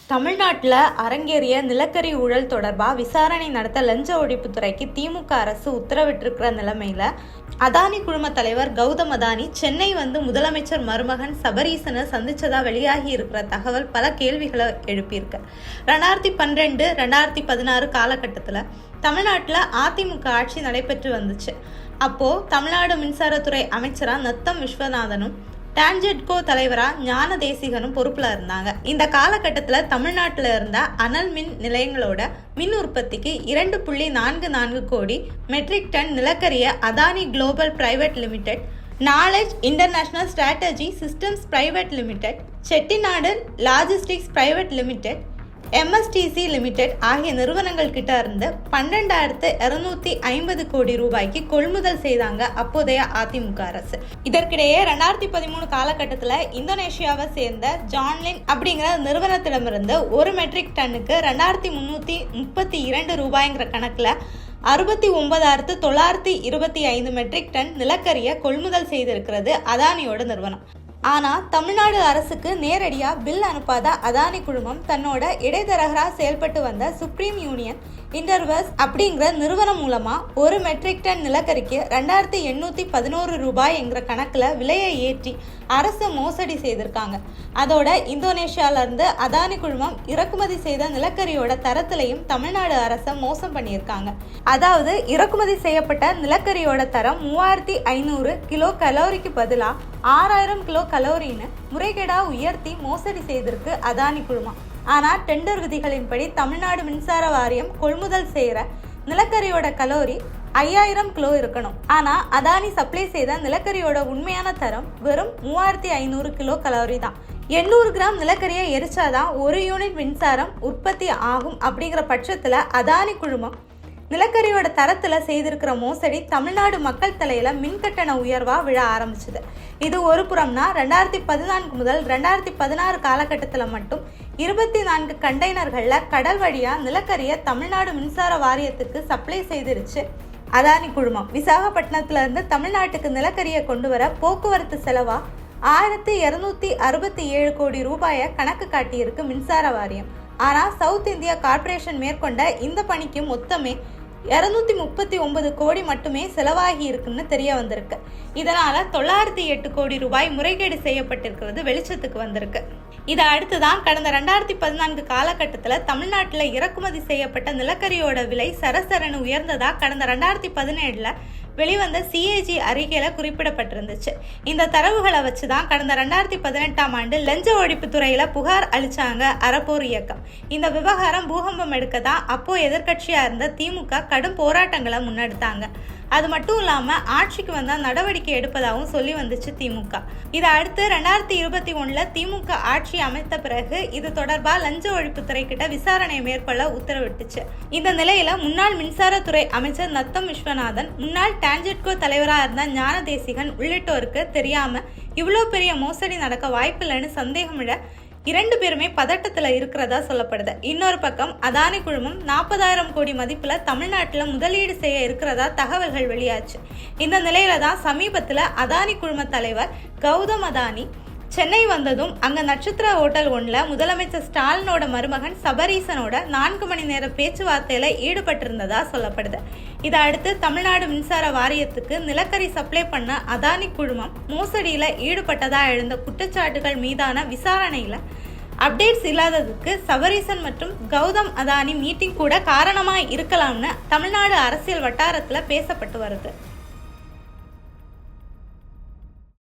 தமிழ்நாட்டில் அரங்கேறிய நிலக்கரி ஊழல் தொடர்பாக விசாரணை நடத்த லஞ்ச ஒழிப்புத்துறைக்கு திமுக அரசு உத்தரவிட்டிருக்கிற நிலைமையில் அதானி குழும தலைவர் கௌதம் அதானி சென்னை வந்து முதலமைச்சர் மருமகன் சபரீசனை சந்திச்சதா வெளியாகி இருக்கிற தகவல் பல கேள்விகளை எழுப்பியிருக்கு. 2012, 2016 காலகட்டத்தில் தமிழ்நாட்டில் அதிமுக ஆட்சி நடைபெற்று வந்துச்சு. அப்போது தமிழ்நாடு மின்சாரத்துறை அமைச்சராக நத்தம் விஸ்வநாதனும் டான்ஜெட்கோ தலைவரா ஞான தேசிகனும் பொறுப்புல இருந்தாங்க. இந்த காலகட்டத்தில் தமிழ்நாட்டில் இருந்த அனல் மின் நிலையங்களோட மின் உற்பத்திக்கு 2.44 கோடி மெட்ரிக் டன் நிலக்கரியை Adani global private limited, knowledge international strategy systems private limited, Chettinad logistics private limited, MSTC limited ஆகிய நிறுவனங்கள் கிட்ட இருந்து 12,250 கோடி ரூபாய்க்கு கொள்முதல் செய்தாங்க அப்போதைய அதிமுக அரசு. இதற்கிடையே 2013 காலகட்டத்தில் இந்தோனேஷியாவை சேர்ந்த ஜான்லின் அப்படிங்கிற நிறுவனத்திடமிருந்து 1 மெட்ரிக் டன்னுக்கு 2,332 ரூபாய்ங்கிற கணக்கில் 69,925 மெட்ரிக் டன் நிலக்கரியை கொள்முதல் செய்திருக்கிறது அதானியோட நிறுவனம். ஆனால் தமிழ்நாடு அரசுக்கு நேரடியாக பில் அனுப்பாத அதானி குழுமம் தன்னோட இடைத்தரகராக செயல்பட்டு வந்த சுப்ரீம் யூனியன் இன்டர்வர்ஸ் அப்படிங்கிற நிறுவனம் மூலமாக 1 மெட்ரிக் டன் நிலக்கரிக்கு 2,811 ரூபாய் என்கிற கணக்கில் விலையை ஏற்றி அரசு மோசடி செய்திருக்காங்க. அதோட இந்தோனேஷியாவிலேருந்து அதானி குழுமம் இறக்குமதி செய்த நிலக்கரியோட தரத்திலையும் தமிழ்நாடு அரசை மோசம் பண்ணியிருக்காங்க. அதாவது இறக்குமதி செய்யப்பட்ட நிலக்கரியோட தரம் 3,500 கிலோ கலோரிக்கு பதிலாக 6,000 கிலோ கலோரின்னு முறைகேடா உயர்த்தி மோசடி செய்திருக்கு அதானி குழுமம். ஆனால் டெண்டர் விதிகளின்படி தமிழ்நாடு மின்சார வாரியம் கொள்முதல் செய்கிற நிலக்கரியோட கலோரி 5,000 கிலோ இருக்கணும். ஆனால் அதானி சப்ளை செய்த நிலக்கரியோட உண்மையான தரம் வெறும் 3,500 கிலோ கலோரி தான். 800 கிராம் நிலக்கரியை எரிச்சாதான் 1 யூனிட் மின்சாரம் உற்பத்தி ஆகும். அப்படிங்கிற பட்சத்தில் அதானி குழுமம் நிலக்கரியோட தரத்தில் செய்திருக்கிற மோசடி தமிழ்நாடு மக்கள் தலையில மின்கட்டண உயர்வா விழ ஆரம்பிச்சுது. இது ஒரு புறம்னா 2014 முதல் 2016 காலகட்டத்தில் மட்டும் 24 கண்டெய்னர்களில் கடல் வழியாக நிலக்கரியை தமிழ்நாடு மின்சார வாரியத்துக்கு சப்ளை செய்திருச்சு அதானி குழுமம். விசாகப்பட்டினத்திலிருந்து தமிழ்நாட்டுக்கு நிலக்கரியை கொண்டு வர போக்குவரத்து செலவா 1,267 கோடி ரூபாயை கணக்கு காட்டியிருக்கு மின்சார வாரியம். ஆனால் சவுத் இந்தியா கார்ப்பரேஷன் மேற்கொண்ட இந்த பணிக்கு மொத்தமே 239 கோடி மட்டுமே செலவாகி இருக்குன்னு தெரிய வந்திருக்கு. இதனால 908 கோடி ரூபாய் முறைகேடு செய்யப்பட்டிருக்கிறது வெளிச்சத்துக்கு வந்திருக்கு. இதை அடுத்துதான் கடந்த 2014 காலகட்டத்தில் தமிழ்நாட்டில் இறக்குமதி செய்யப்பட்ட நிலக்கரியோட விலை சரசரன்னு உயர்ந்ததா கடந்த 2017 வெளிவந்த CAG அறிக்கையில குறிப்பிடப்பட்டிருந்துச்சு. இந்த தரவுகளை வச்சுதான் கடந்த 2018ஆம் ஆண்டு லஞ்ச ஒழிப்பு துறையில புகார் அளிச்சாங்க அறப்போர் இயக்கம். இந்த விவகாரம் பூகம்பம் எடுக்க தான் அப்போ எதிர்கட்சியா இருந்த திமுக கடும் போராட்டங்களை முன்னெடுத்தாங்க. அது மட்டும் இல்லாம ஆட்சிக்கு வந்தா நடவடிக்கை எடுப்பதாகவும் சொல்லி வந்துச்சு திமுக. இதை அடுத்து 2021 திமுக ஆட்சி அமைத்த பிறகு இது தொடர்பாக லஞ்ச ஒழிப்புத்துறை கிட்ட விசாரணை மேற்கொள்ள உத்தரவிட்டுச்சு. இந்த நிலையில முன்னாள் மின்சாரத்துறை அமைச்சர் நத்தம் விஸ்வநாதன், முன்னாள் டான்ஜெட்கோ தலைவராக இருந்த ஞான தேசிகன் உள்ளிட்டோருக்கு தெரியாம இவ்வளோ பெரிய மோசடி நடக்க வாய்ப்பில்லைன்னு சந்தேகமிட 2 பேருமே பதட்டத்தில் இருக்கிறதா சொல்லப்படுது. இன்னொரு பக்கம் அதானி குழுமம் 40,000 கோடி மதிப்பில் தமிழ்நாட்டில் முதலீடு செய்ய இருக்கிறதா தகவல்கள் வெளியாச்சு. இந்த நிலையில தான் சமீபத்தில் அதானி குழும தலைவர் கௌதம் அதானி சென்னை வந்ததும் அங்கே நட்சத்திர ஹோட்டல் ஒன்றில் முதலமைச்சர் ஸ்டாலினோட மருமகன் சபரீசனோட 4 மணி நேர பேச்சுவார்த்தையில் ஈடுபட்டிருந்ததா சொல்லப்படுது. இதை அடுத்து தமிழ்நாடு மின்சார வாரியத்துக்கு நிலக்கரி சப்ளை பண்ண அதானி குழுமம் மோசடியில் ஈடுபட்டதா எழுந்த குற்றச்சாட்டுகள் மீதான விசாரணையில் அப்டேட்ஸ் இல்லாததுக்கு சபரீசன் மற்றும் கௌதம் அதானி மீட்டிங் கூட காரணமாக இருக்கலாம்னு தமிழ்நாடு அரசியல் வட்டாரத்தில் பேசப்பட்டு வருது.